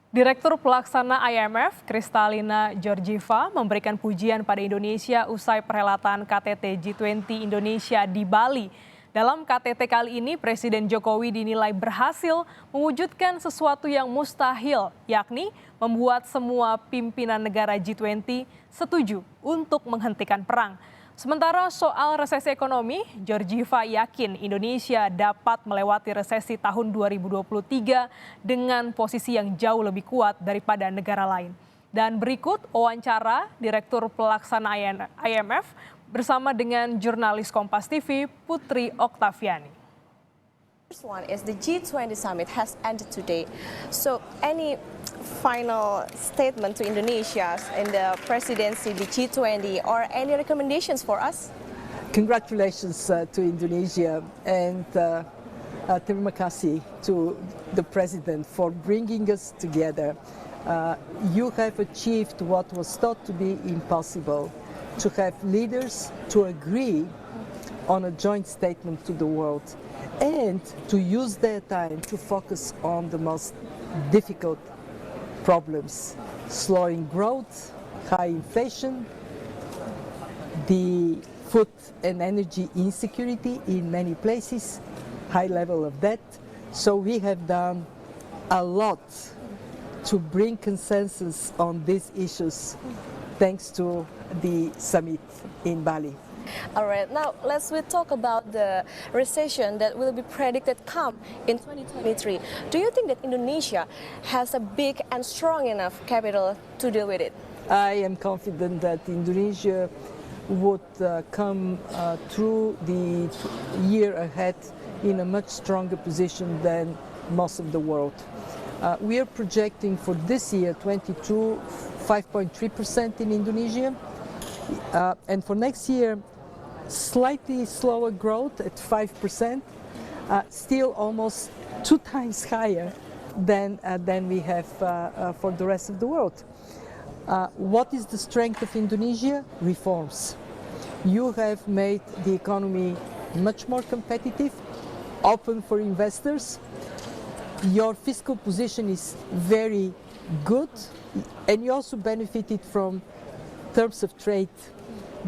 Direktur Pelaksana IMF, Kristalina Georgieva, memberikan pujian pada Indonesia usai perhelatan KTT G20 Indonesia di Bali. Dalam KTT kali ini, Presiden Jokowi dinilai berhasil mewujudkan sesuatu yang mustahil, yakni membuat semua pimpinan negara G20 setuju untuk menghentikan perang. Sementara soal resesi ekonomi, Georgieva yakin Indonesia dapat melewati resesi tahun 2023 dengan posisi yang jauh lebih kuat daripada negara lain. Dan berikut wawancara Direktur Pelaksana IMF bersama dengan jurnalis Kompastv Putri Oktaviani. First one is the G20 summit has ended today. So any final statement to Indonesia in the presidency, the G20, or any recommendations for us? Congratulations to Indonesia and terima kasih to the President for bringing us together. You have achieved what was thought to be impossible, to have leaders to agree on a joint statement to the world and to use their time to focus on the most difficult problems: slowing growth, high inflation, the food and energy insecurity in many places, high level of debt. So we have done a lot to bring consensus on these issues thanks to the summit in Bali. All right, now we talk about the recession that will be predicted come in 2023. Do you think that Indonesia has a big and strong enough capital to deal with it? I am confident that Indonesia would come through the year ahead in a much stronger position than most of the world. We are projecting for this year 22 5.3% in Indonesia, and for next year slightly slower growth at 5%, still almost 2 times higher than we have for the rest of the world. What is the strength of Indonesia? Reforms. You have made the economy much more competitive, open for investors. Your fiscal position is very good, and you also benefited from terms of trade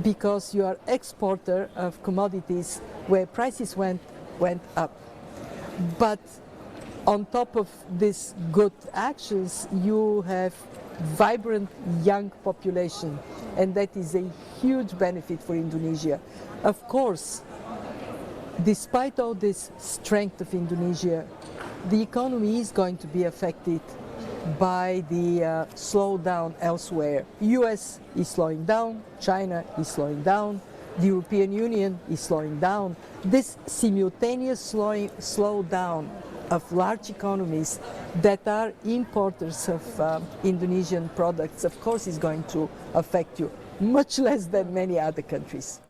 because you are exporter of commodities where prices went up. But on top of these good actions, you have vibrant young population, and that is a huge benefit for Indonesia. Of course, despite all this strength of Indonesia, the economy is going to be affected by the slowdown elsewhere. US is slowing down, China is slowing down, the European Union is slowing down. This simultaneous slowdown of large economies that are importers of Indonesian products, of course, is going to affect you much less than many other countries.